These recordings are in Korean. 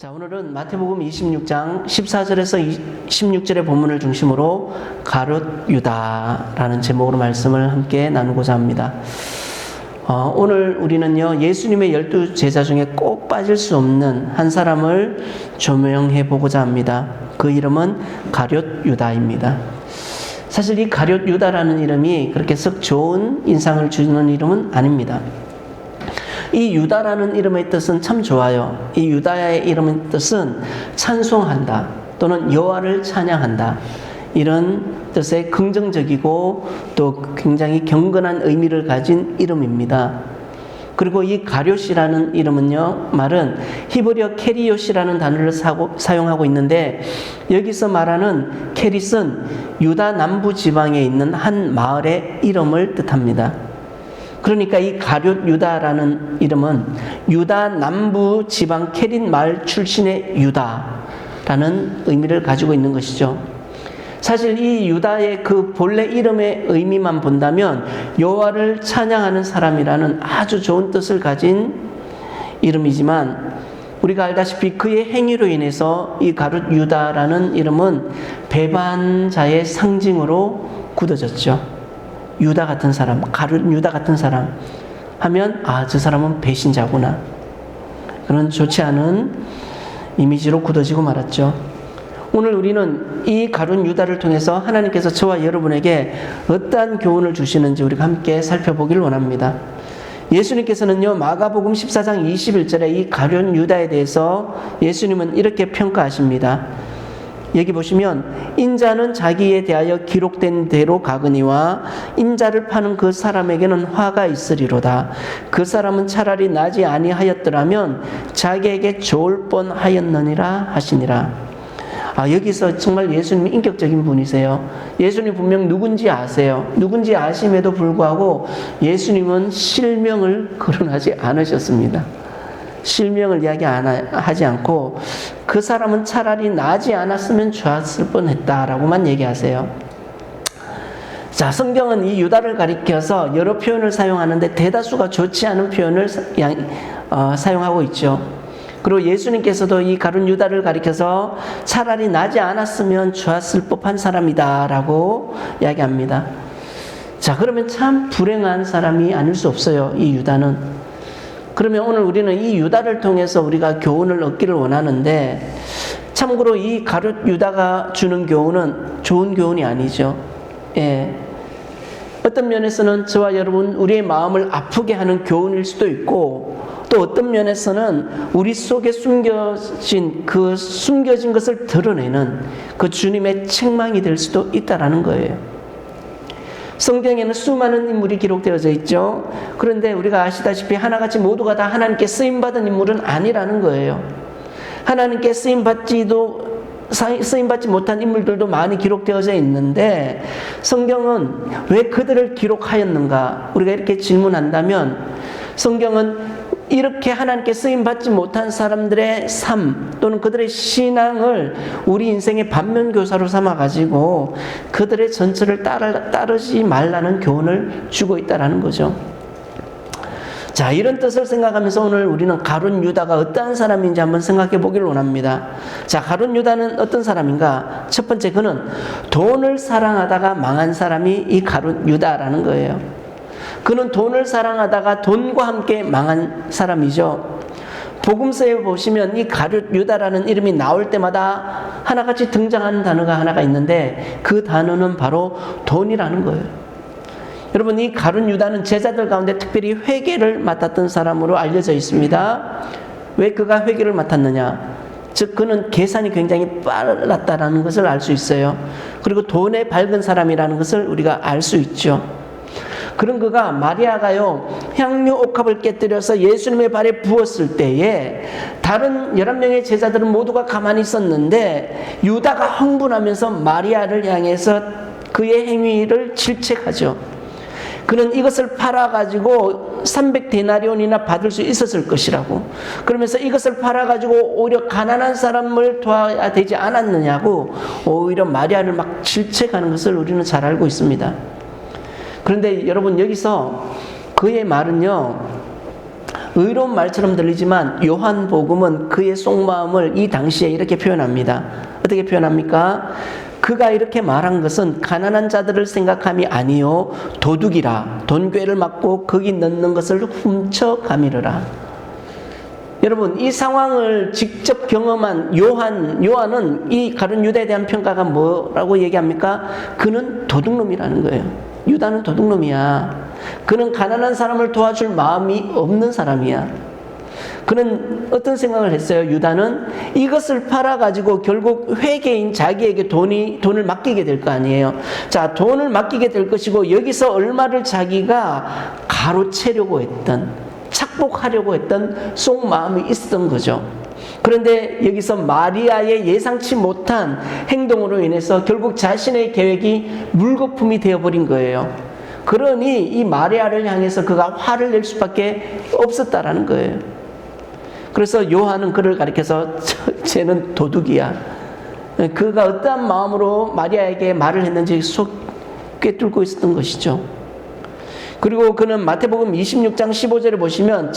자, 오늘은 마태복음 26장 14절에서 16절의 본문을 중심으로 가룟 유다라는 제목으로 말씀을 함께 나누고자 합니다. 오늘 우리는요, 예수님의 12 제자 중에 꼭 빠질 수 없는 한 사람을 조명해 보고자 합니다. 그 이름은 가룟 유다입니다. 사실 이 가룟 유다라는 이름이 그렇게 썩 좋은 인상을 주는 이름은 아닙니다. 이 유다라는 이름의 뜻은 참 좋아요. 이 유다의 이름의 뜻은 찬송한다 또는 여호와를 찬양한다, 이런 뜻의 긍정적이고 또 굉장히 경건한 의미를 가진 이름입니다. 그리고 이 가룟이라는 이름은요, 말은 히브리어 케리옷이라는 단어를 사용하고 있는데, 여기서 말하는 케릿은 유다 남부 지방에 있는 한 마을의 이름을 뜻합니다. 그러니까 이 가룟 유다라는 이름은 유다 남부 지방 케릿 마을 출신의 유다라는 의미를 가지고 있는 것이죠. 사실 이 유다의 그 본래 이름의 의미만 본다면 여호와를 찬양하는 사람이라는 아주 좋은 뜻을 가진 이름이지만, 우리가 알다시피 그의 행위로 인해서 이 가룟 유다라는 이름은 배반자의 상징으로 굳어졌죠. 유다 같은 사람, 가룟 유다 같은 사람 하면 저 사람은 배신자구나, 그런 좋지 않은 이미지로 굳어지고 말았죠. 오늘 우리는 이 가룟 유다를 통해서 하나님께서 저와 여러분에게 어떠한 교훈을 주시는지 우리가 함께 살펴보길 원합니다. 예수님께서는요, 마가복음 14장 21절에 이 가룟 유다에 대해서 예수님은 이렇게 평가하십니다. 여기 보시면, 인자는 자기에 대하여 기록된 대로 가거니와 인자를 파는 그 사람에게는 화가 있으리로다. 그 사람은 차라리 나지 아니하였더라면 자기에게 좋을 뻔하였느니라 하시니라. 여기서 정말 예수님이 인격적인 분이세요. 예수님 분명 누군지 아세요. 누군지 아심에도 불구하고 예수님은 실명을 거론하지 않으셨습니다. 실명을 이야기하지 않고 그 사람은 차라리 나지 않았으면 좋았을 뻔했다라고만 얘기하세요. 자, 성경은 이 유다를 가리켜서 여러 표현을 사용하는데 대다수가 좋지 않은 표현을 사용하고 있죠. 그리고 예수님께서도 이 가룟 유다를 가리켜서 차라리 나지 않았으면 좋았을 법한 사람이다라고 이야기합니다. 자, 그러면 참 불행한 사람이 아닐 수 없어요, 이 유다는. 그러면 오늘 우리는 이 유다를 통해서 우리가 교훈을 얻기를 원하는데, 참고로 이 가룟 유다가 주는 교훈은 좋은 교훈이 아니죠. 어떤 면에서는 저와 여러분, 우리의 마음을 아프게 하는 교훈일 수도 있고, 또 어떤 면에서는 우리 속에 숨겨진 것을 드러내는 그 주님의 책망이 될 수도 있다라는 거예요. 성경에는 수많은 인물이 기록되어져 있죠. 그런데 우리가 아시다시피 하나같이 모두가 다 하나님께 쓰임받은 인물은 아니라는 거예요. 하나님께 쓰임받지 못한 인물들도 많이 기록되어져 있는데, 성경은 왜 그들을 기록하였는가? 우리가 이렇게 질문한다면, 성경은 이렇게 하나님께 쓰임받지 못한 사람들의 삶 또는 그들의 신앙을 우리 인생의 반면교사로 삼아가지고 그들의 전철을 따르지 말라는 교훈을 주고 있다는 거죠. 자, 이런 뜻을 생각하면서 오늘 우리는 가룟 유다가 어떠한 사람인지 한번 생각해 보기를 원합니다. 자, 가룟 유다는 어떤 사람인가? 첫 번째, 그는 돈을 사랑하다가 망한 사람이 이 가룟 유다라는 거예요. 그는 돈을 사랑하다가 돈과 함께 망한 사람이죠. 복음서에 보시면 이 가룟 유다라는 이름이 나올 때마다 하나같이 등장하는 단어가 하나가 있는데, 그 단어는 바로 돈이라는 거예요. 여러분, 이 가룟 유다는 제자들 가운데 특별히 회계를 맡았던 사람으로 알려져 있습니다. 왜 그가 회계를 맡았느냐? 즉, 그는 계산이 굉장히 빨랐다라는 것을 알 수 있어요. 그리고 돈에 밝은 사람이라는 것을 우리가 알 수 있죠. 그런 그가, 마리아가요, 향료 옥합을 깨뜨려서 예수님의 발에 부었을 때에 다른 11명의 제자들은 모두가 가만히 있었는데, 유다가 흥분하면서 마리아를 향해서 그의 행위를 질책하죠. 그는 이것을 팔아가지고 300데나리온이나 받을 수 있었을 것이라고, 그러면서 이것을 팔아가지고 오히려 가난한 사람을 도와야 되지 않았느냐고 오히려 마리아를 막 질책하는 것을 우리는 잘 알고 있습니다. 그런데 여러분, 여기서 그의 말은요, 의로운 말처럼 들리지만 요한복음은 그의 속마음을 이 당시에 이렇게 표현합니다. 어떻게 표현합니까? 그가 이렇게 말한 것은 가난한 자들을 생각함이 아니요 도둑이라 돈괴를 맞고 거기 넣는 것을 훔쳐 가미르라. 여러분, 이 상황을 직접 경험한 요한은 이 가룟 유다에 대한 평가가 뭐라고 얘기합니까? 그는 도둑놈이라는 거예요. 유다는 도둑놈이야. 그는 가난한 사람을 도와줄 마음이 없는 사람이야. 그는 어떤 생각을 했어요? 유다는 이것을 팔아가지고 결국 회계인 자기에게 돈을 맡기게 될 거 아니에요. 자, 돈을 맡기게 될 것이고 여기서 얼마를 자기가 가로채려고 했던, 착복하려고 했던 속마음이 있었던 거죠. 그런데 여기서 마리아의 예상치 못한 행동으로 인해서 결국 자신의 계획이 물거품이 되어버린 거예요. 그러니 이 마리아를 향해서 그가 화를 낼 수밖에 없었다라는 거예요. 그래서 요한은 그를 가리켜서 쟤는 도둑이야. 그가 어떠한 마음으로 마리아에게 말을 했는지 속 꿰뚫고 있었던 것이죠. 그리고 그는 마태복음 26장 15절에 보시면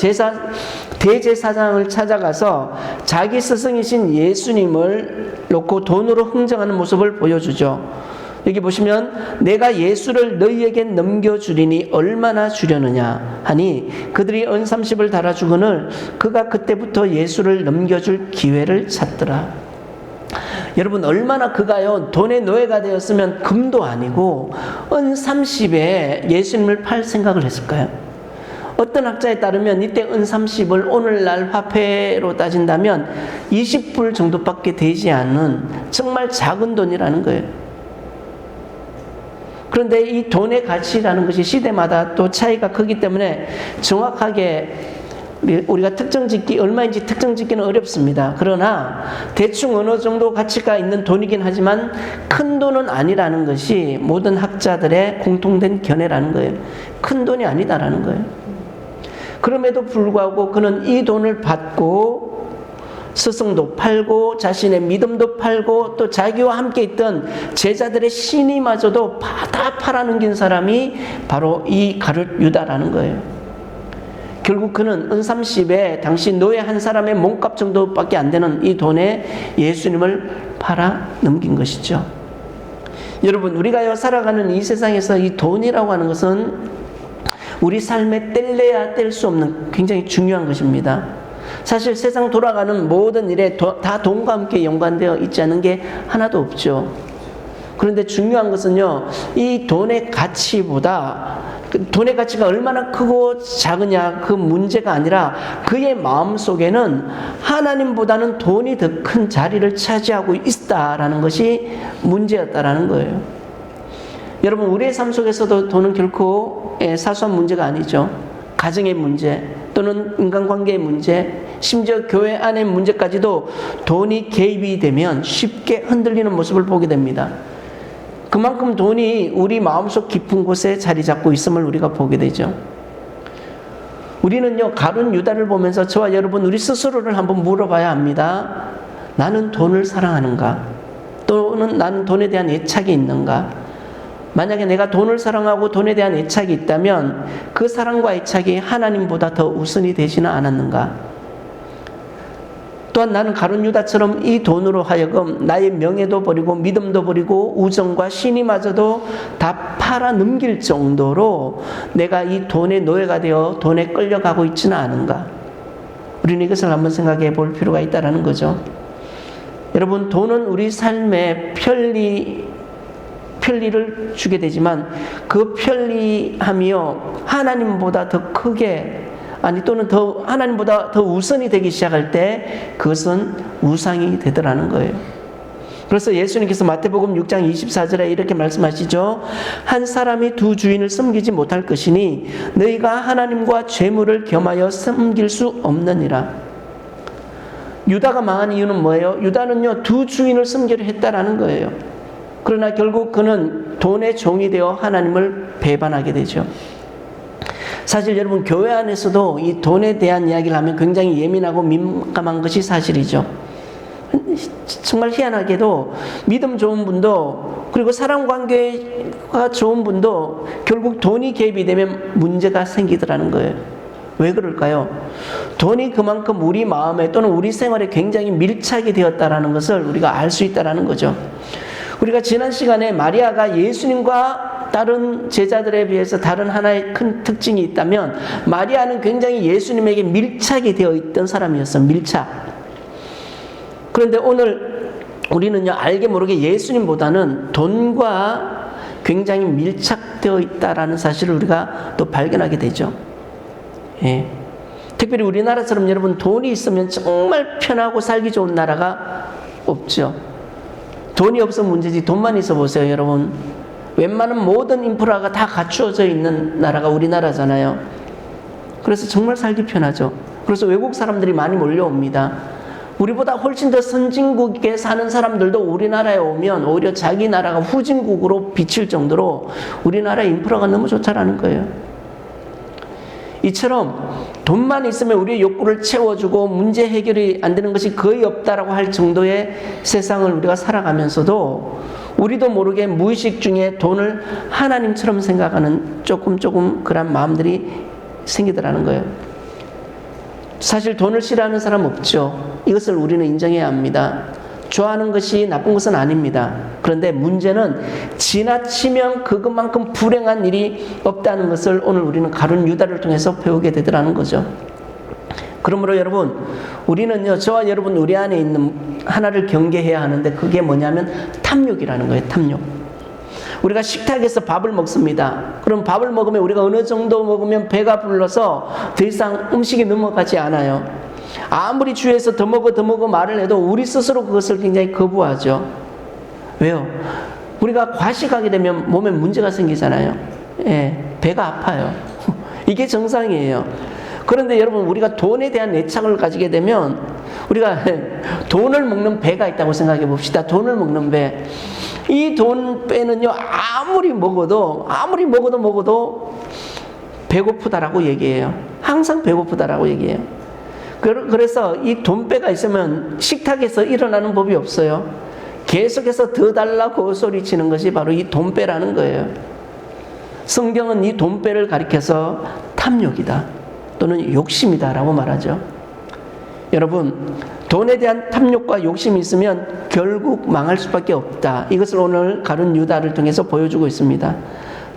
대제사장을 찾아가서 자기 스승이신 예수님을 놓고 돈으로 흥정하는 모습을 보여주죠. 여기 보시면 내가 예수를 너희에게 넘겨주리니 얼마나 주려느냐 하니 그들이 은 30을 달아주거늘 그가 그때부터 예수를 넘겨줄 기회를 찾더라. 여러분, 얼마나 그가요 돈의 노예가 되었으면 금도 아니고 은 30에 예수님을 팔 생각을 했을까요? 어떤 학자에 따르면 이때 은 30을 오늘날 화폐로 따진다면 20불 정도밖에 되지 않는 정말 작은 돈이라는 거예요. 그런데 이 돈의 가치라는 것이 시대마다 또 차이가 크기 때문에 정확하게 우리가 얼마인지 특정 짓기는 어렵습니다. 그러나 대충 어느 정도 가치가 있는 돈이긴 하지만 큰 돈은 아니라는 것이 모든 학자들의 공통된 견해라는 거예요. 큰 돈이 아니다라는 거예요. 그럼에도 불구하고 그는 이 돈을 받고 스승도 팔고 자신의 믿음도 팔고 또 자기와 함께 있던 제자들의 신의마저도 다 팔아넘긴 사람이 바로 이 가룟 유다라는 거예요. 결국 그는 은 30에 당시 노예 한 사람의 몸값 정도밖에 안 되는 이 돈에 예수님을 팔아 넘긴 것이죠. 여러분, 우리가 살아가는 이 세상에서 이 돈이라고 하는 것은 우리 삶에 뗄래야 뗄 수 없는 굉장히 중요한 것입니다. 사실 세상 돌아가는 모든 일에 다 돈과 함께 연관되어 있지 않은 게 하나도 없죠. 그런데 중요한 것은요, 이 돈의 가치보다 돈의 가치가 얼마나 크고 작으냐 그 문제가 아니라 그의 마음속에는 하나님보다는 돈이 더 큰 자리를 차지하고 있다라는 것이 문제였다라는 거예요. 여러분, 우리의 삶 속에서도 돈은 결코 사소한 문제가 아니죠. 가정의 문제 또는 인간관계의 문제, 심지어 교회 안의 문제까지도 돈이 개입이 되면 쉽게 흔들리는 모습을 보게 됩니다. 그만큼 돈이 우리 마음속 깊은 곳에 자리 잡고 있음을 우리가 보게 되죠. 우리는요, 가룟 유다를 보면서 저와 여러분 우리 스스로를 한번 물어봐야 합니다. 나는 돈을 사랑하는가? 또는 나는 돈에 대한 애착이 있는가? 만약에 내가 돈을 사랑하고 돈에 대한 애착이 있다면 그 사랑과 애착이 하나님보다 더 우선이 되지는 않았는가? 또한 나는 가룟 유다처럼 이 돈으로 하여금 나의 명예도 버리고 믿음도 버리고 우정과 신의마저도 다 팔아 넘길 정도로 내가 이 돈의 노예가 되어 돈에 끌려가고 있지는 않은가? 우리는 이것을 한번 생각해 볼 필요가 있다는 거죠. 여러분, 돈은 우리 삶에 편리를 주게 되지만 그 편리함이요 하나님보다 더 크게 또는 하나님보다 더 우선이 되기 시작할 때 그것은 우상이 되더라는 거예요. 그래서 예수님께서 마태복음 6장 24절에 이렇게 말씀하시죠. 한 사람이 두 주인을 섬기지 못할 것이니 너희가 하나님과 재물을 겸하여 섬길 수 없느니라. 유다가 망한 이유는 뭐예요? 유다는요, 두 주인을 섬기려 했다라는 거예요. 그러나 결국 그는 돈의 종이 되어 하나님을 배반하게 되죠. 사실 여러분, 교회 안에서도 이 돈에 대한 이야기를 하면 굉장히 예민하고 민감한 것이 사실이죠. 정말 희한하게도 믿음 좋은 분도 그리고 사랑관계가 좋은 분도 결국 돈이 개입이 되면 문제가 생기더라는 거예요. 왜 그럴까요? 돈이 그만큼 우리 마음에 또는 우리 생활에 굉장히 밀착이 되었다라는 것을 우리가 알 수 있다라는 거죠. 우리가 지난 시간에 마리아가 예수님과 다른 제자들에 비해서 다른 하나의 큰 특징이 있다면 마리아는 굉장히 예수님에게 밀착이 되어 있던 사람이었어요. 밀착. 그런데 오늘 우리는요, 알게 모르게 예수님보다는 돈과 굉장히 밀착되어 있다라는 사실을 우리가 또 발견하게 되죠. 예. 특별히 우리나라처럼 여러분 돈이 있으면 정말 편하고 살기 좋은 나라가 없죠. 돈이 없어 문제지 돈만 있어 보세요, 여러분. 웬만한 모든 인프라가 다 갖추어져 있는 나라가 우리나라잖아요. 그래서 정말 살기 편하죠. 그래서 외국 사람들이 많이 몰려옵니다. 우리보다 훨씬 더 선진국에 사는 사람들도 우리나라에 오면 오히려 자기 나라가 후진국으로 비칠 정도로 우리나라의 인프라가 너무 좋다라는 거예요. 이처럼 돈만 있으면 우리의 욕구를 채워주고 문제 해결이 안 되는 것이 거의 없다라고 할 정도의 세상을 우리가 살아가면서도 우리도 모르게 무의식 중에 돈을 하나님처럼 생각하는 조금 그런 마음들이 생기더라는 거예요. 사실 돈을 싫어하는 사람 없죠. 이것을 우리는 인정해야 합니다. 좋아하는 것이 나쁜 것은 아닙니다. 그런데 문제는 지나치면 그것만큼 불행한 일이 없다는 것을 오늘 우리는 가룟 유다를 통해서 배우게 되더라는 거죠. 그러므로 여러분, 우리는요, 저와 여러분 우리 안에 있는 하나를 경계해야 하는데 그게 뭐냐면 탐욕이라는 거예요. 탐욕. 우리가 식탁에서 밥을 먹습니다. 그럼 밥을 먹으면 우리가 어느 정도 먹으면 배가 불러서 더 이상 음식이 넘어가지 않아요. 아무리 주위에서 더 먹어 말을 해도 우리 스스로 그것을 굉장히 거부하죠. 왜요? 우리가 과식하게 되면 몸에 문제가 생기잖아요. 예, 배가 아파요. 이게 정상이에요. 그런데 여러분, 우리가 돈에 대한 애착을 가지게 되면 우리가 돈을 먹는 배가 있다고 생각해 봅시다. 돈을 먹는 배. 이 돈 배는요, 아무리 먹어도 배고프다라고 얘기해요. 항상 배고프다라고 얘기해요. 그래서 이 돈배가 있으면 식탁에서 일어나는 법이 없어요. 계속해서 더 달라고 소리치는 것이 바로 이 돈배라는 거예요. 성경은 이 돈배를 가리켜서 탐욕이다 또는 욕심이다 라고 말하죠. 여러분, 돈에 대한 탐욕과 욕심이 있으면 결국 망할 수밖에 없다. 이것을 오늘 가룟 유다를 통해서 보여주고 있습니다.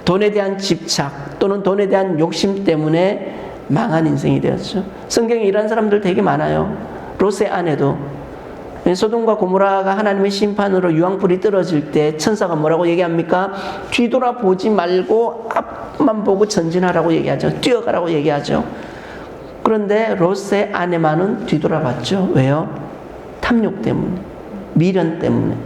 돈에 대한 집착 또는 돈에 대한 욕심 때문에 망한 인생이 되었죠. 성경에 이런 사람들 되게 많아요. 롯의 아내도 소돔과 고모라가 하나님의 심판으로 유황불이 떨어질 때 천사가 뭐라고 얘기합니까? 뒤돌아보지 말고 앞만 보고 전진하라고 얘기하죠. 뛰어가라고 얘기하죠. 그런데 롯의 아내만은 뒤돌아봤죠. 왜요? 탐욕 때문에, 미련 때문에.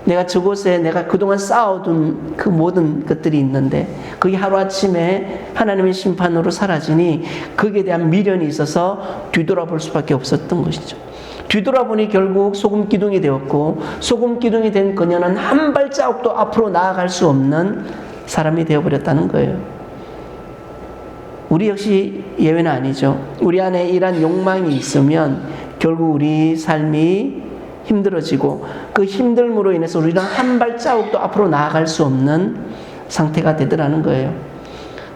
내가 저곳에 내가 그동안 쌓아둔 그 모든 것들이 있는데 그게 하루아침에 하나님의 심판으로 사라지니 거기에 대한 미련이 있어서 뒤돌아볼 수밖에 없었던 것이죠. 뒤돌아보니 결국 소금 기둥이 되었고, 소금 기둥이 된 그녀는 한 발자국도 앞으로 나아갈 수 없는 사람이 되어버렸다는 거예요. 우리 역시 예외는 아니죠. 우리 안에 이러한 욕망이 있으면 결국 우리 삶이 힘들어지고 그 힘듦으로 인해서 우리는 한 발자국도 앞으로 나아갈 수 없는 상태가 되더라는 거예요.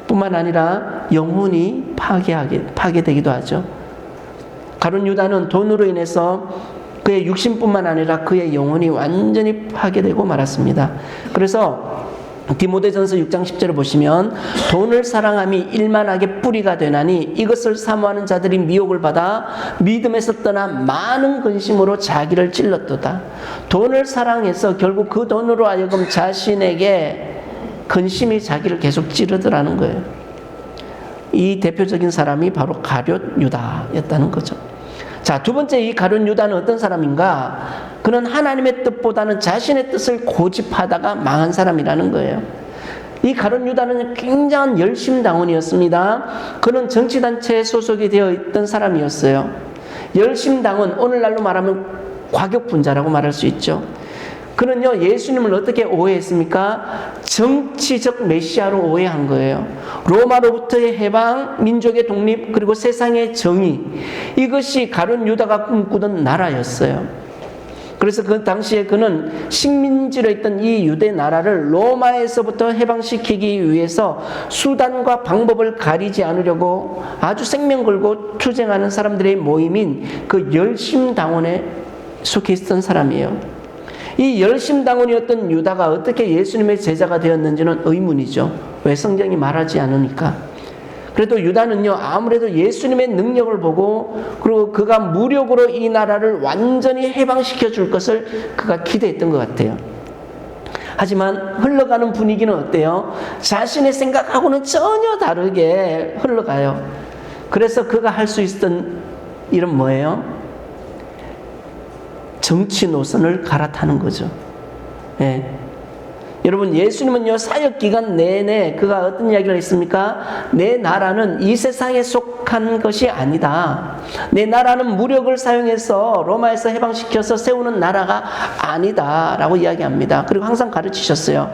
뿐만 아니라 영혼이 파괴되기도 하죠. 가룟 유다는 돈으로 인해서 그의 육신뿐만 아니라 그의 영혼이 완전히 파괴되고 말았습니다. 그래서 디모데전서 6장 10절을 보시면 돈을 사랑함이 일만하게 뿌리가 되나니 이것을 사모하는 자들이 미혹을 받아 믿음에서 떠나 많은 근심으로 자기를 찔렀도다. 돈을 사랑해서 결국 그 돈으로 하여금 자신에게 근심이 자기를 계속 찌르더라는 거예요. 이 대표적인 사람이 바로 가룟 유다였다는 거죠. 자, 두 번째 이 가룟 유다는 어떤 사람인가? 그는 하나님의 뜻보다는 자신의 뜻을 고집하다가 망한 사람이라는 거예요. 이 가룟 유다는 굉장한 열심당원이었습니다. 그는 정치단체에 소속이 되어 있던 사람이었어요. 열심당원, 오늘날로 말하면 과격분자라고 말할 수 있죠. 그는요, 예수님을 어떻게 오해했습니까? 정치적 메시아로 오해한 거예요. 로마로부터의 해방, 민족의 독립, 그리고 세상의 정의, 이것이 가룟 유다가 꿈꾸던 나라였어요. 그래서 그 당시에 그는 식민지로 있던 이 유대 나라를 로마에서부터 해방시키기 위해서 수단과 방법을 가리지 않으려고 아주 생명 걸고 투쟁하는 사람들의 모임인 그 열심당원에 속해 있었던 사람이에요. 이 열심당원이었던 유다가 어떻게 예수님의 제자가 되었는지는 의문이죠. 왜? 성경이 말하지 않으니까. 그래도 유다는요, 아무래도 예수님의 능력을 보고, 그리고 그가 무력으로 이 나라를 완전히 해방시켜 줄 것을 그가 기대했던 것 같아요. 하지만 흘러가는 분위기는 어때요? 자신의 생각하고는 전혀 다르게 흘러가요. 그래서 그가 할 수 있었던 일은 뭐예요? 정치 노선을 갈아타는 거죠. 예. 여러분, 예수님은요, 사역 기간 내내 그가 어떤 이야기를 했습니까? 내 나라는 이 세상에 속한 것이 아니다. 내 나라는 무력을 사용해서 로마에서 해방시켜서 세우는 나라가 아니다. 라고 이야기합니다. 그리고 항상 가르치셨어요.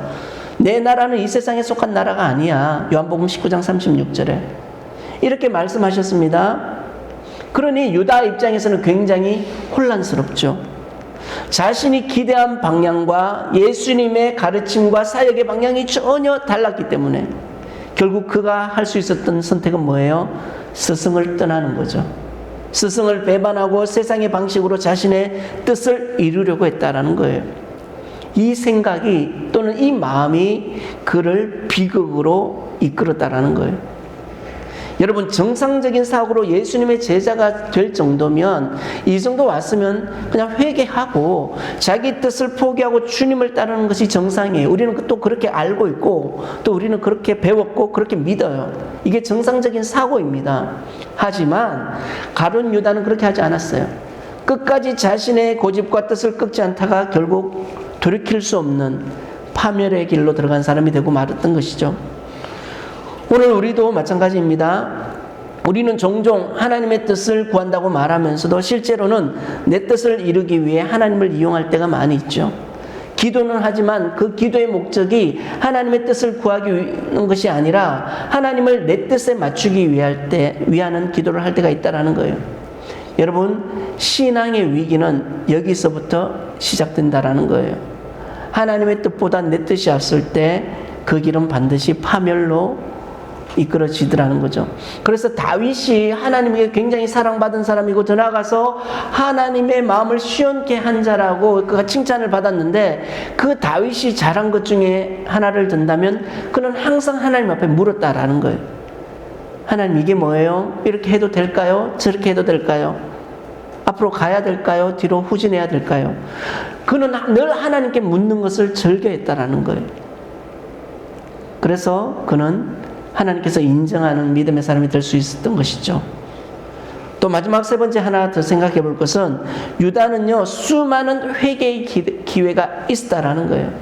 내 나라는 이 세상에 속한 나라가 아니야. 요한복음 19장 36절에. 이렇게 말씀하셨습니다. 그러니 유다 입장에서는 굉장히 혼란스럽죠. 자신이 기대한 방향과 예수님의 가르침과 사역의 방향이 전혀 달랐기 때문에 결국 그가 할 수 있었던 선택은 뭐예요? 스승을 떠나는 거죠. 스승을 배반하고 세상의 방식으로 자신의 뜻을 이루려고 했다라는 거예요. 이 생각이 또는 이 마음이 그를 비극으로 이끌었다라는 거예요. 여러분, 정상적인 사고로 예수님의 제자가 될 정도면, 이 정도 왔으면 그냥 회개하고 자기 뜻을 포기하고 주님을 따르는 것이 정상이에요. 우리는 또 그렇게 알고 있고, 또 우리는 그렇게 배웠고 그렇게 믿어요. 이게 정상적인 사고입니다. 하지만 가룟 유다는 그렇게 하지 않았어요. 끝까지 자신의 고집과 뜻을 꺾지 않다가 결국 돌이킬 수 없는 파멸의 길로 들어간 사람이 되고 말았던 것이죠. 오늘 우리도 마찬가지입니다. 우리는 종종 하나님의 뜻을 구한다고 말하면서도 실제로는 내 뜻을 이루기 위해 하나님을 이용할 때가 많이 있죠. 기도는 하지만 그 기도의 목적이 하나님의 뜻을 구하기 위한 것이 아니라 하나님을 내 뜻에 맞추기 위하는 기도를 할 때가 있다는 거예요. 여러분, 신앙의 위기는 여기서부터 시작된다는 거예요. 하나님의 뜻보다 내 뜻이 앞설 때 그 길은 반드시 파멸로 이끌어지더라는 거죠. 그래서 다윗이 하나님에게 굉장히 사랑받은 사람이고 더 나아가서 하나님의 마음을 시원케 한 자라고 그가 칭찬을 받았는데, 그 다윗이 잘한 것 중에 하나를 든다면 그는 항상 하나님 앞에 물었다라는 거예요. 하나님, 이게 뭐예요? 이렇게 해도 될까요? 저렇게 해도 될까요? 앞으로 가야 될까요? 뒤로 후진해야 될까요? 그는 늘 하나님께 묻는 것을 즐겨했다라는 거예요. 그래서 그는 하나님께서 인정하는 믿음의 사람이 될 수 있었던 것이죠. 또 마지막 세 번째 하나 더 생각해 볼 것은, 유다는요, 수많은 회개의 기회가 있다라는 거예요.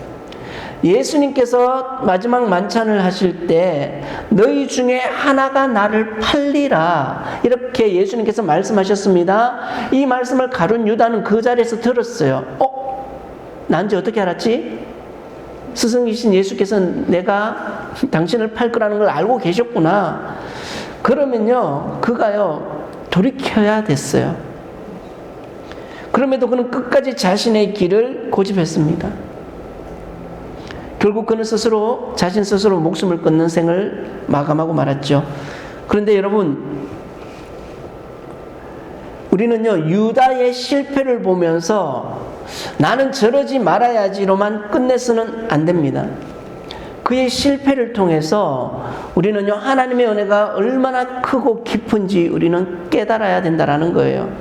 예수님께서 마지막 만찬을 하실 때 너희 중에 하나가 나를 팔리라, 이렇게 예수님께서 말씀하셨습니다. 이 말씀을 가룟 유다는 그 자리에서 들었어요. 난지 어떻게 알았지? 스승이신 예수께서 내가 당신을 팔 거라는 걸 알고 계셨구나. 그러면요, 그가요, 돌이켜야 됐어요. 그럼에도 그는 끝까지 자신의 길을 고집했습니다. 결국 그는 자신 스스로 목숨을 끊는 생을 마감하고 말았죠. 그런데 여러분, 우리는요, 유다의 실패를 보면서 나는 저러지 말아야지로만 끝내서는 안 됩니다. 그의 실패를 통해서 우리는요, 하나님의 은혜가 얼마나 크고 깊은지 우리는 깨달아야 된다라는 거예요.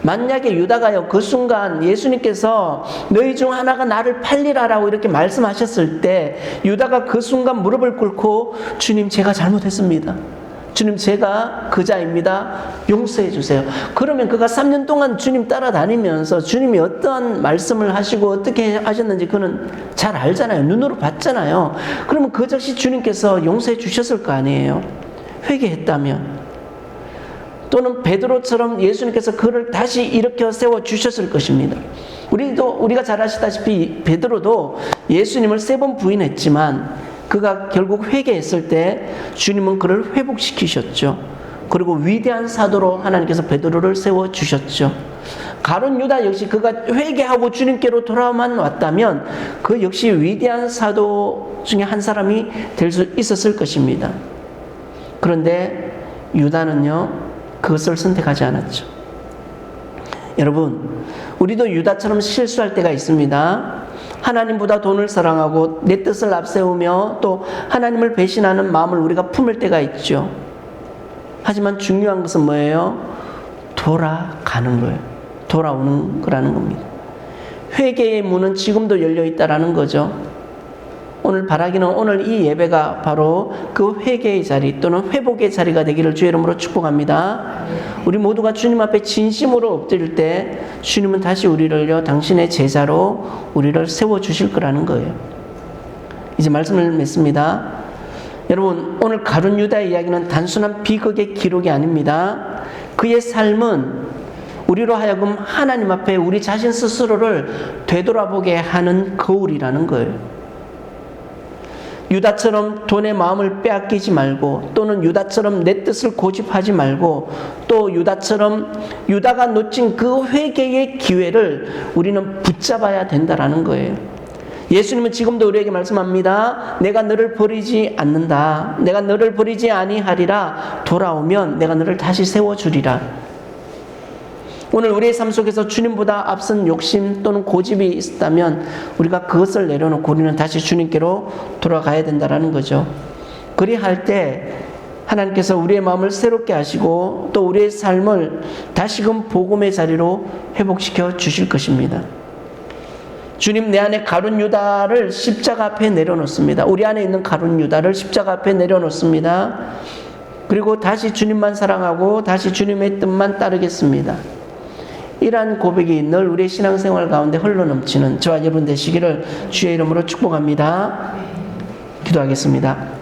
만약에 유다가요, 그 순간 예수님께서 너희 중 하나가 나를 팔리라라고 이렇게 말씀하셨을 때 유다가 그 순간 무릎을 꿇고 주님, 제가 잘못했습니다. 주님, 제가 그자입니다. 용서해 주세요. 그러면 그가 3년 동안 주님 따라다니면서 주님이 어떠한 말씀을 하시고 어떻게 하셨는지 그는 잘 알잖아요. 눈으로 봤잖아요. 그러면 그 즉시 주님께서 용서해 주셨을 거 아니에요. 회개했다면. 또는 베드로처럼 예수님께서 그를 다시 일으켜 세워 주셨을 것입니다. 우리가 잘 아시다시피 베드로도 예수님을 3번 부인했지만 그가 결국 회개했을 때 주님은 그를 회복시키셨죠. 그리고 위대한 사도로 하나님께서 베드로를 세워주셨죠. 가룟 유다 역시 그가 회개하고 주님께로 돌아만 왔다면 그 역시 위대한 사도 중에 한 사람이 될 수 있었을 것입니다. 그런데 유다는요, 그것을 선택하지 않았죠. 여러분, 우리도 유다처럼 실수할 때가 있습니다. 하나님보다 돈을 사랑하고 내 뜻을 앞세우며 또 하나님을 배신하는 마음을 우리가 품을 때가 있죠. 하지만 중요한 것은 뭐예요? 돌아가는 거예요. 돌아오는 거라는 겁니다. 회개의 문은 지금도 열려 있다라는 거죠. 오늘 바라기는 오늘 이 예배가 바로 그 회개의 자리 또는 회복의 자리가 되기를 주의 이름으로 축복합니다. 우리 모두가 주님 앞에 진심으로 엎드릴 때 주님은 다시 우리를요, 당신의 제자로 우리를 세워주실 거라는 거예요. 이제 말씀을 맺습니다. 여러분, 오늘 가룟 유다의 이야기는 단순한 비극의 기록이 아닙니다. 그의 삶은 우리로 하여금 하나님 앞에 우리 자신 스스로를 되돌아보게 하는 거울이라는 거예요. 유다처럼 돈의 마음을 빼앗기지 말고 또는 유다처럼 내 뜻을 고집하지 말고 또 유다처럼 유다가 놓친 그 회개의 기회를 우리는 붙잡아야 된다라는 거예요. 예수님은 지금도 우리에게 말씀합니다. 내가 너를 버리지 않는다. 내가 너를 버리지 아니하리라. 돌아오면 내가 너를 다시 세워주리라. 오늘 우리의 삶 속에서 주님보다 앞선 욕심 또는 고집이 있었다면 우리가 그것을 내려놓고 우리는 다시 주님께로 돌아가야 된다는 거죠. 그리할 때 하나님께서 우리의 마음을 새롭게 하시고 또 우리의 삶을 다시금 복음의 자리로 회복시켜 주실 것입니다. 주님, 내 안에 가룟 유다를 십자가 앞에 내려놓습니다. 우리 안에 있는 가룟 유다를 십자가 앞에 내려놓습니다. 그리고 다시 주님만 사랑하고 다시 주님의 뜻만 따르겠습니다. 이러한 고백이 늘 우리의 신앙생활 가운데 흘러넘치는 저와 여러분 되시기를 주의 이름으로 축복합니다. 기도하겠습니다.